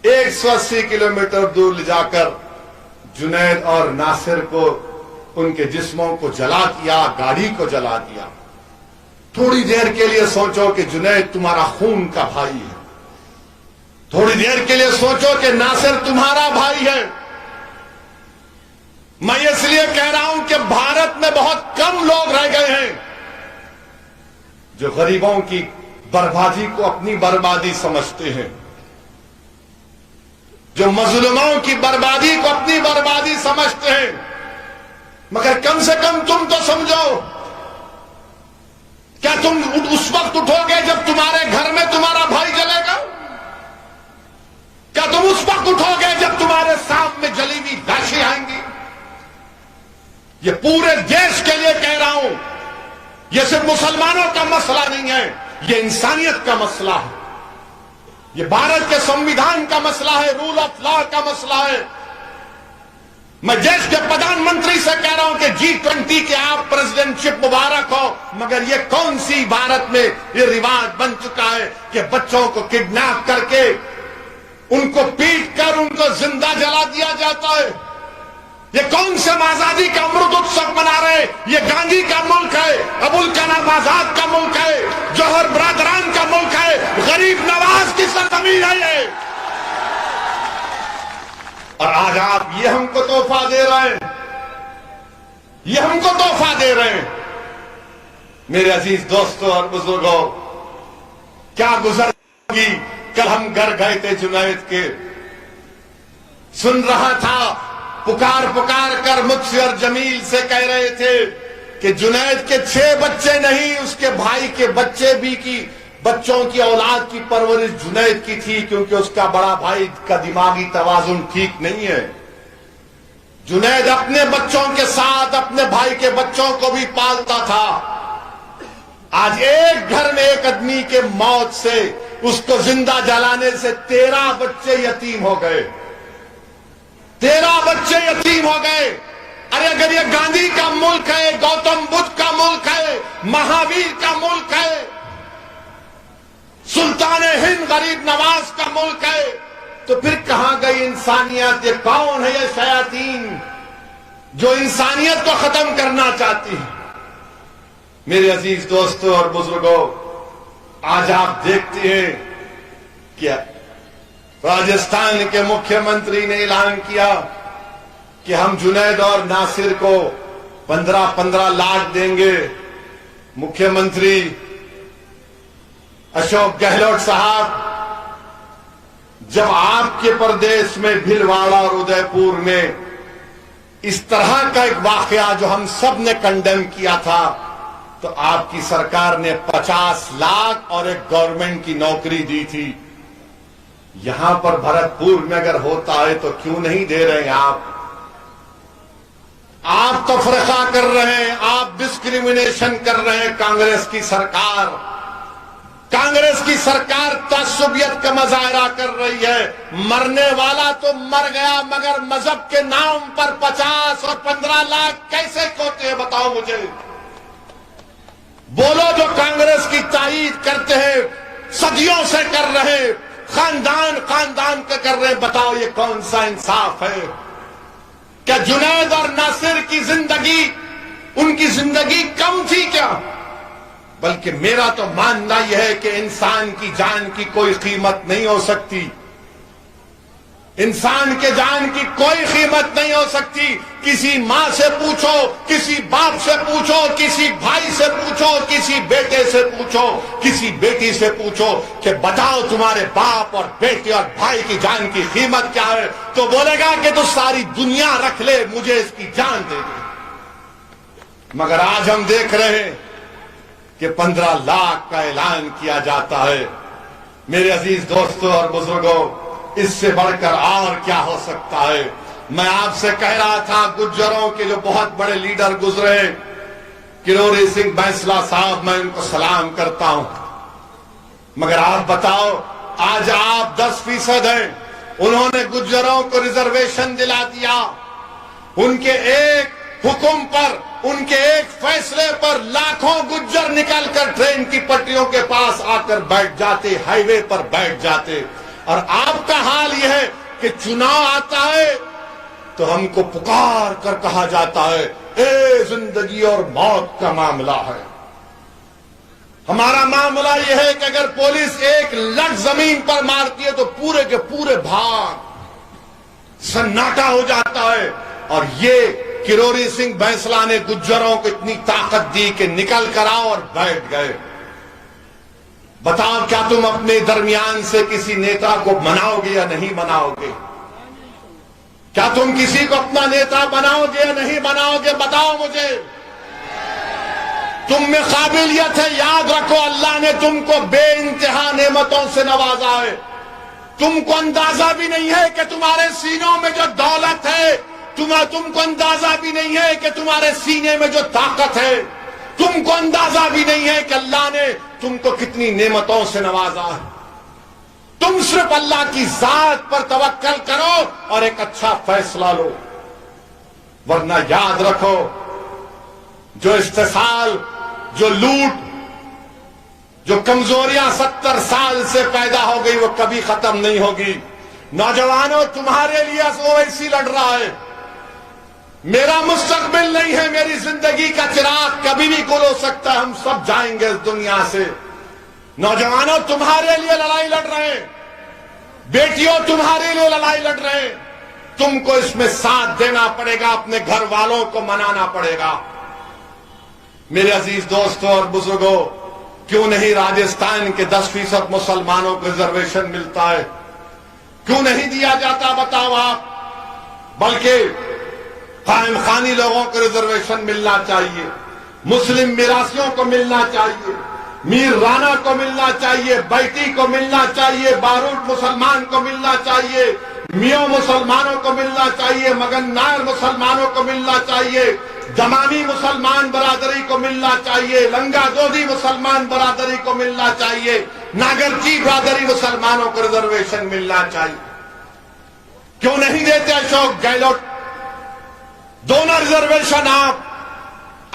180 किलोमीटर दूर ले जाकर जुनैद और नासिर को, उनके जिस्मों को जला दिया, गाड़ी को जला दिया। थोड़ी देर के लिए सोचो कि जुनैद तुम्हारा खून का भाई है, थोड़ी देर के लिए सोचो कि नासिर तुम्हारा भाई है। मैं इसलिए कह रहा हूं कि भारत में बहुत कम लोग रह गए हैं जो गरीबों की बर्बादी को अपनी बर्बादी समझते हैं, जो मजलूमों की बर्बादी को अपनी बर्बादी समझते हैं। मगर कम से कम तुम तो समझो, क्या तुम उस वक्त उठोगे जब तुम्हारे घर में तुम्हारा भाई जलेगा? क्या तुम उस वक्त उठोगे जब तुम्हारे सामने जली हुई लाशें आएंगी? ये पूरे देश के लिए कह रहा हूं, ये सिर्फ मुसलमानों का मसला नहीं है, ये इंसानियत का मसला है, ये भारत के संविधान का मसला है, रूल ऑफ लॉ का मसला है। मैं देश के प्रधानमंत्री से कह रहा हूं कि G20 के आप प्रेसिडेंटशिप मुबारक हो, मगर ये कौन सी भारत में ये रिवाज बन चुका है कि बच्चों को किडनैप करके उनको पीट कर उनको जिंदा जला दिया जाता है। ये कौन से आजादी का अमृत उत्सव मना रहे? ये गांधी का मुल्क है, अबुल कलाम आजाद का मुल्क है, जौहर बरदरान का मुल्क है, गरीब नवाज की सरजमीन है ये। और आज आप ये हमको तोहफा दे रहे हैं, ये हमको तोहफा दे रहे हैं। मेरे अजीज दोस्तों और बुजुर्गों, क्या गुजरेगी? कल हम घर गए थे जुनैद के, सुन रहा था, पुकार पुकार कर मुझसे और जमील से कह रहे थे कि जुनैद के 6 बच्चे नहीं, उसके भाई के बच्चे भी की बच्चों की औलाद की परवरिश जुनैद की थी, क्योंकि उसका बड़ा भाई का दिमागी तवाजुन ठीक नहीं है। जुनैद अपने बच्चों के साथ अपने भाई के बच्चों को भी पालता था। आज एक घर में एक आदमी के मौत से, उसको जिंदा जलाने से 13 बच्चे यतीम हो गए, 13 बच्चे यतीम हो गए। अरे अगर ये गांधी का मुल्क है, गौतम बुद्ध का मुल्क है, महावीर का मुल्क है, सुल्तान हिंद गरीब नवाज का मुल्क है, तो फिर कहां गई इंसानियत? ये कौन है ये शयातीन जो इंसानियत को खत्म करना चाहती है? मेरे अजीज दोस्तों और बुजुर्गों, आज आप देखते हैं क्या राजस्थान के मुख्यमंत्री ने ऐलान किया कि हम जुनैद और नासिर को 15-15 लाख देंगे। मुख्यमंत्री अशोक गहलोत साहब, जब आपके प्रदेश में भीलवाड़ा और उदयपुर में इस तरह का एक वाकया जो हम सब ने कंडेम किया था, तो आपकी सरकार ने 50 लाख और एक गवर्नमेंट की नौकरी दी थी। यहां पर भरतपुर में अगर होता है तो क्यों नहीं दे रहे हैं आप? आप तो फरका कर रहे हैं, आप डिस्क्रिमिनेशन कर रहे हैं। कांग्रेस की सरकार तासुबियत का मुजाहरा कर रही है। मरने वाला तो मर गया, मगर मजहब के नाम पर 50 और 15 लाख कैसे खोते हैं? बताओ मुझे। बोलो जो कांग्रेस की तायीद करते हैं, सदियों से कर रहे, खानदान का कर रहे, बताओ ये कौन सा इंसाफ है? क्या जुनैद और नासिर की जिंदगी, उनकी जिंदगी कम थी क्या? बल्कि मेरा तो मानना यह है कि इंसान की जान की कोई कीमत नहीं हो सकती। इंसान के जान की कोई कीमत नहीं हो सकती। किसी माँ से पूछो, किसी बाप से पूछो, किसी भाई से पूछो, किसी बेटे से पूछो, किसी बेटी से पूछो कि बताओ तुम्हारे बाप और बेटे और भाई की जान की कीमत क्या है, तो बोलेगा कि तू सारी दुनिया रख ले, मुझे इसकी जान दे दे। मगर आज हम देख रहे हैं कि 15 लाख का ऐलान किया जाता है। मेरे अजीज दोस्तों और बुजुर्गों, इससे बढ़कर और क्या हो सकता है। मैं आपसे कह रहा था, गुज्जरों के जो बहुत बड़े लीडर गुजरे, किरोड़ी सिंह बैंसला साहब, मैं उनको सलाम करता हूं। मगर आप बताओ, आज आप 10% हैं, उन्होंने गुज्जरों को रिजर्वेशन दिला दिया। उनके एक हुक्म पर, उनके एक फैसले पर लाखों गुज्जर निकलकर ट्रेन की पटरियों के पास आकर बैठ जाते, हाईवे पर बैठ जाते। और आपका हाल यह है कि चुनाव आता है तो हमको पुकार कर कहा जाता है, ए जिंदगी और मौत का मामला है। हमारा मामला यह है कि अगर पुलिस एक लट जमीन पर मारती है तो पूरे के पूरे भाग, सन्नाटा हो जाता है। और ये किरोड़ी सिंह बैंसला ने गुज्जरों को इतनी ताकत दी कि निकल कर आओ और बैठ गए। बताओ, क्या तुम अपने दरमियान से किसी नेता को मनाओगे या नहीं मनाओगे? क्या तुम किसी को अपना नेता बनाओगे या नहीं बनाओगे? बताओ मुझे। तुम में काबिलियत है, याद रखो, अल्लाह ने तुमको बेइंतहा नेमतों से नवाजा है। तुमको अंदाजा भी नहीं है कि तुम्हारे सीनों में जो दौलत है, तुमको अंदाजा भी नहीं है कि तुम्हारे सीने में जो ताकत है, तुमको अंदाजा भी नहीं है कि अल्लाह ने तुमको कितनी नेमतों से नवाजा है। तुम सिर्फ अल्लाह की जात पर तवक्कल करो और एक अच्छा फैसला लो। वरना याद रखो, जो इस्तेसाल, जो लूट, जो कमजोरियां 70 साल से पैदा हो गई, वो कभी खत्म नहीं होगी। नौजवानों, तुम्हारे लिए ओवैसी लड़ रहा है। मेरा मुस्तकबिल नहीं है, मेरी जिंदगी का चिराग कभी भी गुल हो सकता है, हम सब जाएंगे इस दुनिया से। नौजवानों, तुम्हारे लिए लड़ाई लड़ रहे हैं, बेटियों तुम्हारे लिए लड़ाई लड़ रहे हैं। तुमको इसमें साथ देना पड़ेगा, अपने घर वालों को मनाना पड़ेगा। मेरे अजीज दोस्तों और बुजुर्गों, क्यों नहीं राजस्थान के 10% मुसलमानों को रिजर्वेशन मिलता है? क्यों नहीं दिया जाता, बताओ आप? बल्कि कायम खानी लोगों को रिजर्वेशन मिलना चाहिए, मुस्लिम मिरासियों को मिलना चाहिए, मीर राना को मिलना चाहिए, बैटी को मिलना चाहिए, बारूद मुसलमान को मिलना चाहिए, मियों मुसलमानों को मिलना चाहिए, मगन नायर मुसलमानों को मिलना चाहिए, दमामी मुसलमान बरादरी को मिलना चाहिए, लंगा गोदी मुसलमान बरादरी को मिलना चाहिए, नागरची बरादरी मुसलमानों को रिजर्वेशन मिलना चाहिए। क्यों नहीं देते अशोक गहलोत दोनों रिजर्वेशन?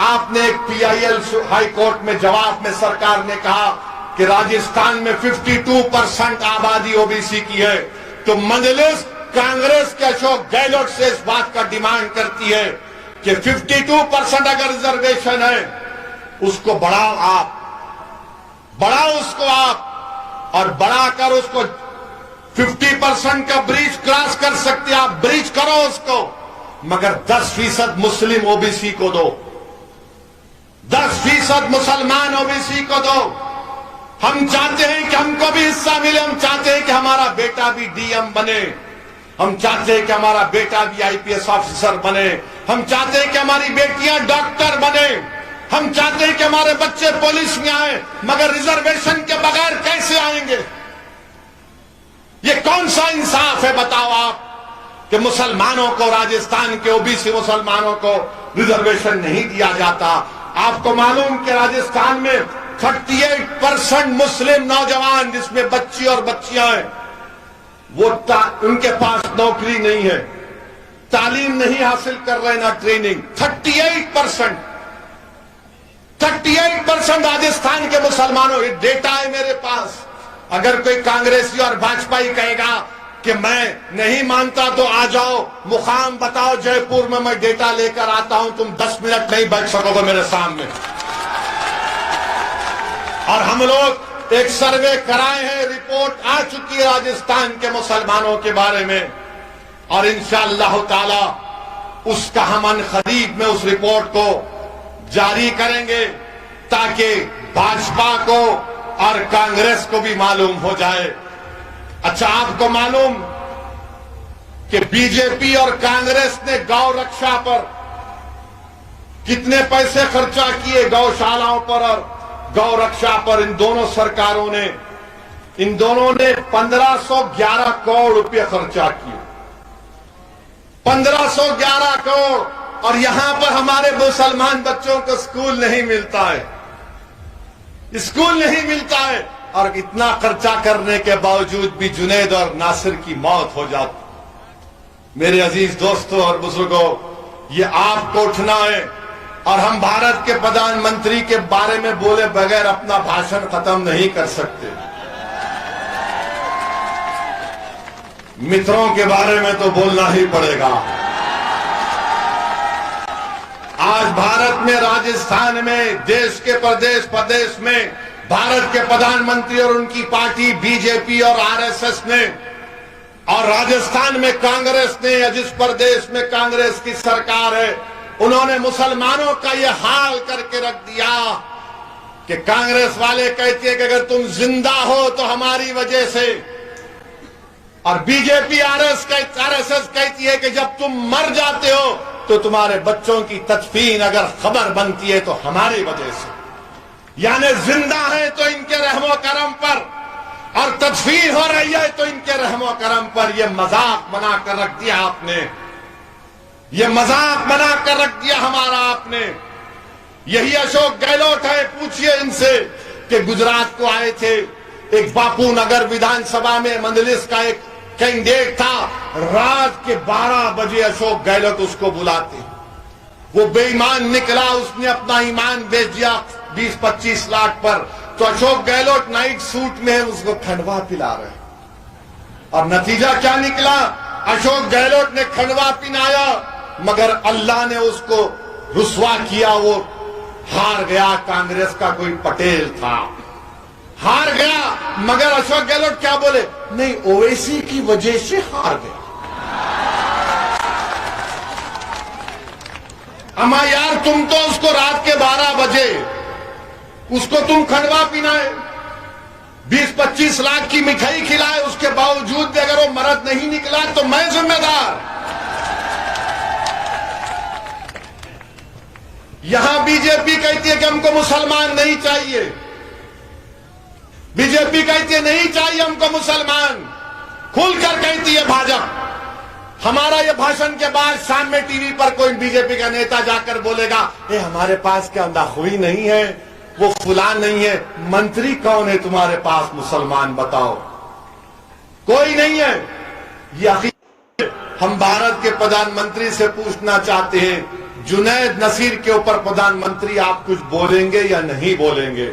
आपने एक PIL हाई कोर्ट में जवाब में सरकार ने कहा कि राजस्थान में 52% आबादी ओबीसी की है, तो मजलिस कांग्रेस के अशोक गहलोत से इस बात का डिमांड करती है कि 52% अगर रिजर्वेशन है, उसको बढ़ाओ, आप बढ़ाओ उसको आप, और बढ़ाकर उसको 50% का ब्रिज क्रॉस कर सकते, आप ब्रिज करो उसको, मगर 10% मुस्लिम ओबीसी को दो, 10% मुसलमान ओबीसी को दो। हम चाहते हैं कि हमको भी हिस्सा मिले, हम चाहते हैं कि हमारा बेटा भी DM बने, हम चाहते हैं कि हमारा बेटा भी IPS ऑफिसर बने, हम चाहते हैं कि हमारी बेटियां डॉक्टर बने, हम चाहते हैं कि हमारे बच्चे पुलिस में आए, मगर रिजर्वेशन के बगैर कैसे आएंगे? ये कौन सा इंसाफ है, बताओ आप, कि मुसलमानों को, राजस्थान के ओबीसी मुसलमानों को रिजर्वेशन नहीं दिया जाता? आपको मालूम कि राजस्थान में 38% मुस्लिम नौजवान, जिसमें बच्ची और बच्चियां हैं, वो उनके पास नौकरी नहीं है, तालीम नहीं हासिल कर रहे, ना ट्रेनिंग। 38% राजस्थान के मुसलमानों, ये डेटा है मेरे पास। अगर कोई कांग्रेसी और भाजपाई कहेगा कि मैं नहीं मानता तो आ जाओ, मुकाम बताओ जयपुर में, मैं डेटा लेकर आता हूं, तुम 10 मिनट नहीं बैठ सकोगे मेरे सामने। और हम लोग एक सर्वे कराए हैं, रिपोर्ट आ चुकी है राजस्थान के मुसलमानों के बारे में। और इंशाअल्लाह ताला उसका हम अनकरीब में उस रिपोर्ट को जारी करेंगे ताकि भाजपा को और कांग्रेस को भी मालूम हो जाए। अच्छा, आपको मालूम कि बीजेपी और कांग्रेस ने गौ रक्षा पर कितने पैसे खर्चा किए, गौशालाओं पर और गौ रक्षा पर इन दोनों सरकारों ने, इन दोनों ने 1511 करोड़ रुपए खर्चा किए, 1511 करोड़। और यहां पर हमारे मुसलमान बच्चों को स्कूल नहीं मिलता है, स्कूल नहीं मिलता है, और इतना खर्चा करने के बावजूद भी जुनैद और नासिर की मौत हो जाती। मेरे अजीज दोस्तों और बुजुर्गों, ये आपको उठना है और हम भारत के प्रधानमंत्री के बारे में बोले बगैर अपना भाषण खत्म नहीं कर सकते। मित्रों के बारे में तो बोलना ही पड़ेगा। आज भारत में, राजस्थान में, देश के प्रदेश प्रदेश में भारत के प्रधानमंत्री और उनकी पार्टी बीजेपी और आरएसएस ने, और राजस्थान में कांग्रेस ने, या जिस प्रदेश में कांग्रेस की सरकार है, उन्होंने मुसलमानों का यह हाल करके रख दिया कि कांग्रेस वाले कहते हैं कि अगर तुम जिंदा हो तो हमारी वजह से, और बीजेपी आरएसएस कहती है कि जब तुम मर जाते हो तो तुम्हारे बच्चों की तदफीन अगर खबर बनती है तो हमारी वजह से। यानी जिंदा है तो इनके रहमो करम पर, और तदफीन हो रही है तो इनके रहमो करम पर। यह मजाक बनाकर रख दिया आपने, यह मजाक बनाकर रख दिया हमारा आपने। यही अशोक गहलोत है, पूछिए इनसे कि गुजरात को आए थे, एक बापू नगर विधानसभा में मंदलिस का एक कैंडिडेट था, रात के 12 बजे अशोक गहलोत उसको बुलाते, वो बेईमान निकला, उसने अपना ईमान बेच दिया 20-25 लाख पर। तो अशोक गहलोत नाइट सूट में उसको खंडवा पिला रहे, और नतीजा क्या निकला? अशोक गहलोत ने खंडवा पिलाया, मगर अल्लाह ने उसको रुसवा किया, वो हार गया। कांग्रेस का कोई पटेल था, हार गया, मगर अशोक गहलोत क्या बोले? नहीं, ओवैसी की वजह से हार गया। अमा यार, तुम तो उसको रात के 12 बजे उसको तुम खंडवा पिलाए, 20-25 लाख की मिठाई खिलाए, उसके बावजूद भी अगर वो मर्द नहीं निकला तो मैं जिम्मेदार। यहां बीजेपी कहती है कि हमको मुसलमान नहीं चाहिए, बीजेपी कहती है नहीं चाहिए हमको मुसलमान, खुलकर कहती है भाजपा। हमारा ये भाषण के बाद शाम में टीवी पर कोई बीजेपी का नेता जाकर बोलेगा, हमारे पास क्या दाखिली नहीं है, वो फुलान नहीं है। मंत्री कौन है तुम्हारे पास मुसलमान, बताओ? कोई नहीं है। ये हम भारत के प्रधानमंत्री से पूछना चाहते हैं, जुनैद नसीर के ऊपर प्रधानमंत्री आप कुछ बोलेंगे या नहीं बोलेंगे?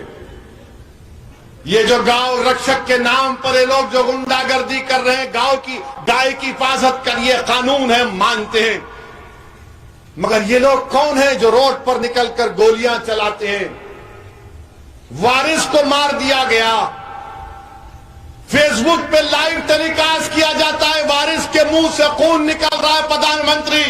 ये जो गांव रक्षक के नाम पर ये लोग जो गुंडागर्दी कर रहे हैं, गाय की हिफाजत कर, ये कानून है, मानते हैं, मगर ये लोग कौन है जो रोड पर निकलकर गोलियां चलाते हैं? वारिस को मार दिया गया, फेसबुक पे लाइव टेलीकास्ट किया जाता है, वारिस के मुंह से खून निकल रहा है, प्रधानमंत्री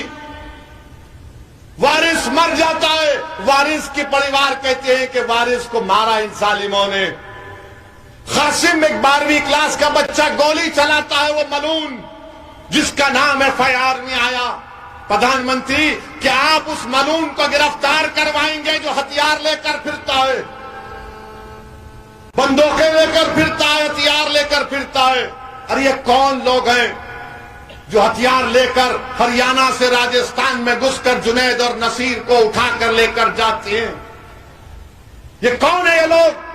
वारिस मर जाता है। वारिस के परिवार कहते हैं कि वारिस को मारा इन जालिमों ने। कासिम एक 12वीं क्लास का बच्चा गोली चलाता है, वो मलून जिसका नाम एफआईआर में आया। प्रधानमंत्री, क्या आप उस मलून को गिरफ्तार करवाएंगे जो हथियार लेकर फिरता है, बंदूकें लेकर फिरता है, हथियार लेकर फिरता है? अरे ये कौन लोग हैं जो हथियार लेकर हरियाणा से राजस्थान में घुसकर जुनैद और नसीर को उठाकर लेकर जाते हैं? ये कौन है ये लोग?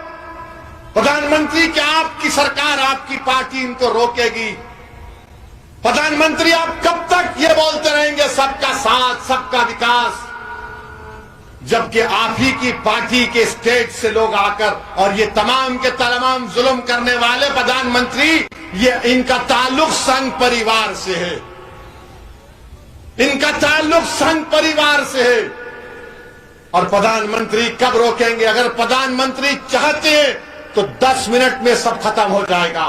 प्रधानमंत्री, क्या आपकी सरकार, आपकी पार्टी इनको रोकेगी? प्रधानमंत्री, आप कब तक ये बोलते रहेंगे सबका साथ, सबका विकास, जबकि आप ही की पार्टी के स्टेट से लोग आकर, और ये तमाम के तमाम जुल्म करने वाले प्रधानमंत्री, ये इनका ताल्लुक संघ परिवार से है, इनका ताल्लुक संघ परिवार से है। और प्रधानमंत्री कब रोकेंगे? अगर प्रधानमंत्री चाहते हैं तो 10 मिनट में सब खत्म हो जाएगा।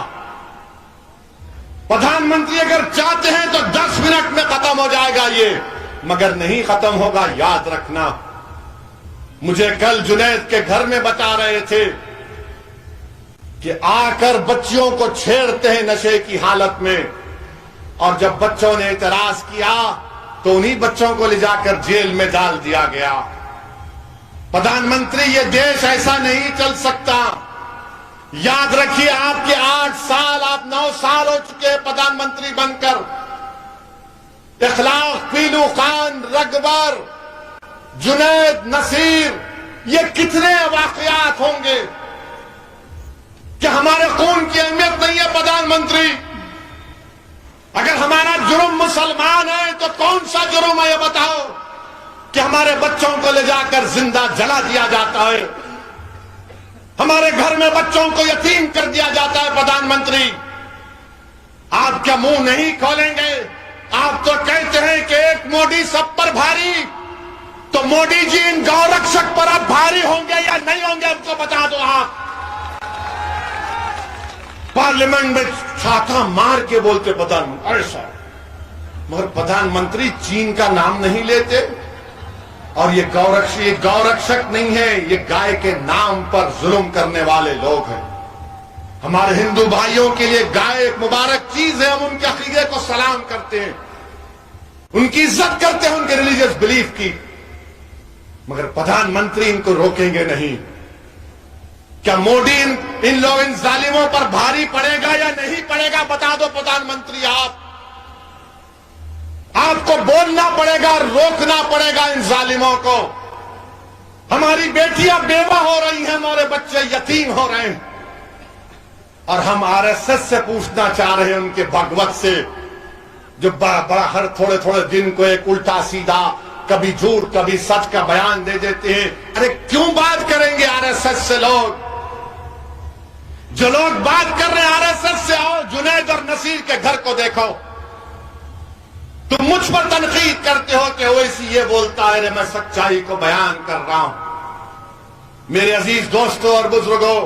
प्रधानमंत्री अगर चाहते हैं तो 10 मिनट में खत्म हो जाएगा ये, मगर नहीं खत्म होगा, याद रखना। मुझे कल जुनैद के घर में बता रहे थे कि आकर बच्चियों को छेड़ते हैं नशे की हालत में, और जब बच्चों ने इतराज किया तो उन्हीं बच्चों को ले जाकर जेल में डाल दिया गया। प्रधानमंत्री, ये देश ऐसा नहीं चल सकता। याद रखिए, आपके 8 साल, आप 9 साल हो चुके हैं प्रधानमंत्री बनकर। इखलाक, पीलू खान, रगबर, जुनैद, नसीर, ये कितने वाकयात होंगे कि हमारे खून की अहमियत नहीं है प्रधानमंत्री। अगर हमारा जुर्म मुसलमान है तो कौन सा जुर्म है ये बताओ कि हमारे बच्चों को ले जाकर जिंदा जला दिया जाता है, हमारे घर में बच्चों को यतीम कर दिया जाता है। प्रधानमंत्री, आप क्या मुंह नहीं खोलेंगे? आप तो कहते हैं कि एक मोदी सब पर भारी, तो मोदी जी इन गौरक्षक पर अब भारी होंगे या नहीं होंगे, हमको बता दो। आप पार्लियामेंट में छाता मार के बोलते प्रधानमंत्री ऐसा, मगर प्रधानमंत्री चीन का नाम नहीं लेते। और ये गौरक्षक नहीं है, ये गाय के नाम पर जुल्म करने वाले लोग हैं। हमारे हिंदू भाइयों के लिए गाय एक मुबारक चीज है, हम उनके अकीदे को सलाम करते हैं, उनकी इज्जत करते हैं, उनके रिलीजियस बिलीफ की, मगर प्रधानमंत्री इनको रोकेंगे नहीं। क्या मोदी इन जालिमों पर भारी पड़ेगा या नहीं पड़ेगा, बता दो प्रधानमंत्री। आपको बोलना पड़ेगा, रोकना पड़ेगा इन जालिमों को। हमारी बेटियां बेवा हो रही हैं, हमारे बच्चे यतीम हो रहे हैं, और हम आरएसएस से पूछना चाह रहे हैं, उनके भगवत से, जो बड़ा हर थोड़े थोड़े दिन को एक उल्टा सीधा, कभी झूठ कभी सच का बयान दे देते हैं। अरे क्यों बात करेंगे आरएसएस से लोग? जो लोग बात कर रहे हैं आरएसएस से, आओ जुनैद और नसीर के घर को देखो। तुम मुझ पर तनकीद करते हो कि ओवैसी ये बोलता है, मैं सच्चाई को बयान कर रहा हूं। मेरे अजीज दोस्तों और बुजुर्गों,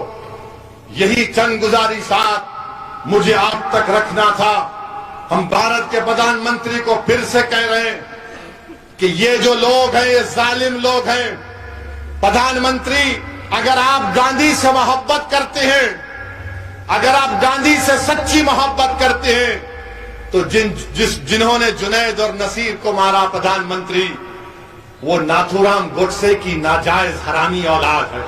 यही चंद गुजारिशात मुझे आप तक रखना था। हम भारत के प्रधानमंत्री को फिर से कह रहे हैं कि ये जो लोग हैं ये जालिम लोग हैं। प्रधानमंत्री, अगर आप गांधी से मोहब्बत करते हैं, अगर आप गांधी से सच्ची मोहब्बत करते हैं, तो जिन्होंने जुनैद और नसीर को मारा प्रधानमंत्री, वो नाथूराम गोडसे की नाजायज हरामी औलाद है।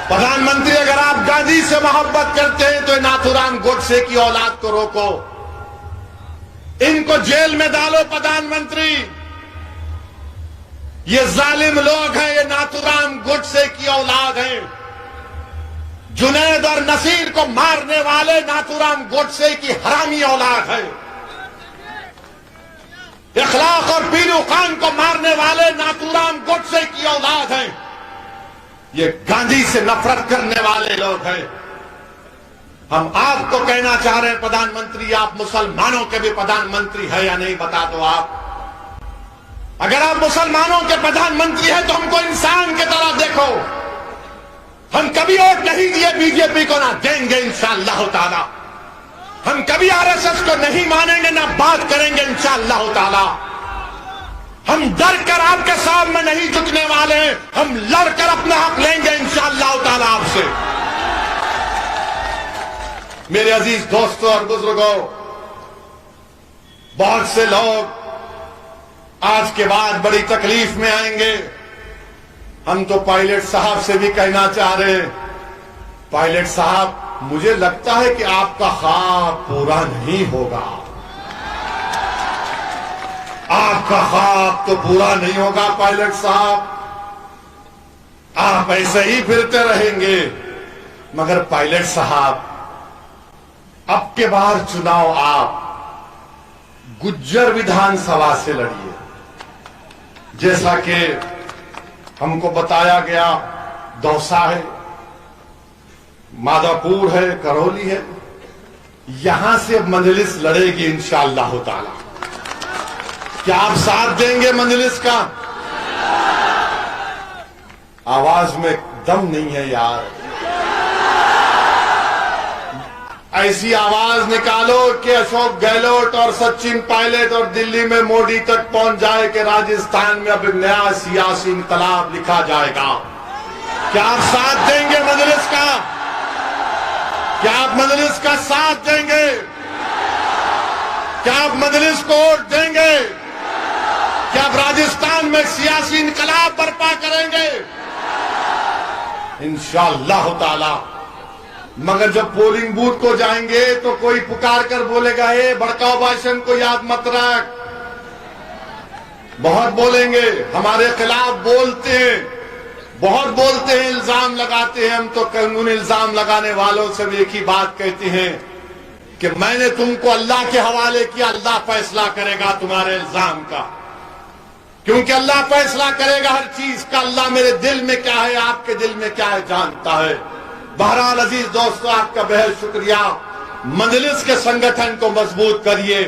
प्रधानमंत्री, अगर आप गांधी से मोहब्बत करते हैं तो नाथूराम गोडसे की औलाद को रोको, इनको जेल में डालो। प्रधानमंत्री, ये जालिम लोग हैं, ये नाथूराम गोडसे की औलाद हैं। जुनैद और नसीर को मारने वाले नाथूराम गोडसे की हरामी औलाद है। इखलाक और पीलू खान को मारने वाले नाथूराम गोडसे की औलाद है। ये गांधी से नफरत करने वाले लोग हैं। हम आपको कहना चाह रहे हैं प्रधानमंत्री, आप मुसलमानों के भी प्रधानमंत्री है या नहीं, बता दो आप। अगर आप मुसलमानों के प्रधानमंत्री हैं तो हमको इंसान की तरह देखो। हम कभी वोट नहीं दिए बीजेपी को, ना देंगे इंशाअल्लाह ताला। हम कभी आरएसएस को नहीं मानेंगे, ना बात करेंगे इंशाअल्लाह ताला। हम डर कर आपके सामने नहीं झुकने वाले हैं, हम लड़कर अपना हक लेंगे इंशाअल्लाह ताला आपसे। मेरे अजीज दोस्तों और बुजुर्गों, बहुत से लोग आज के बाद बड़ी तकलीफ में आएंगे। हम तो पायलट साहब से भी कहना चाह रहे हैं, पायलट साहब, मुझे लगता है कि आपका ख्वाब पूरा नहीं होगा। आपका ख्वाब तो पूरा नहीं होगा पायलट साहब, आप ऐसे ही फिरते रहेंगे। मगर पायलट साहब, अब के बार चुनाव आप गुज्जर विधानसभा से लड़िए। जैसा कि हमको बताया गया, दौसा है, मादापुर है, करौली है, यहां से मजलिस लड़ेगी इंशाअल्लाह ताला। क्या आप साथ देंगे मजलिस का? आवाज में दम नहीं है यार। ऐसी आवाज निकालो कि अशोक गहलोत और सचिन पायलट और दिल्ली में मोदी तक पहुंच जाए कि राजस्थान में अब नया सियासी इंकलाब लिखा जाएगा। क्या आप साथ देंगे मजलिस का? क्या आप मजलिस का साथ देंगे? क्या आप मजलिस को वोट देंगे? क्या आप राजस्थान में सियासी इंकलाब बर्पा करेंगे? इंशाअल्लाह ताला। मगर जब पोलिंग बूथ को जाएंगे तो कोई पुकार कर बोलेगा, हे भड़काऊ भाषण को याद मत रख। बहुत बोलेंगे, हमारे खिलाफ बोलते हैं, बहुत बोलते हैं, इल्जाम लगाते हैं। हम तो कानून इल्जाम लगाने वालों से भी एक ही बात कहते हैं कि मैंने तुमको अल्लाह के हवाले किया, अल्लाह फैसला करेगा तुम्हारे इल्जाम का, क्योंकि अल्लाह फैसला करेगा हर चीज का। अल्लाह मेरे दिल में क्या है, आपके दिल में क्या है, जानता है। बहरहाल अजीज दोस्तों, आपका बेहद शुक्रिया। मजलिस के संगठन को मजबूत करिए,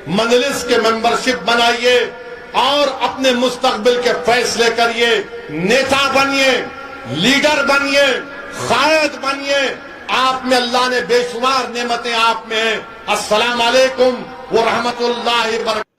मजलिस के मेंबरशिप बनाइए और अपने मुस्तकबिल के फैसले करिए। नेता बनिए, लीडर बनिए, कायद बनिए। आप में अल्लाह ने बेशुमार नेमतें आप में हैं। अस्सलाम वालेकुम व रहमतुल्लाहि व बरकातहू।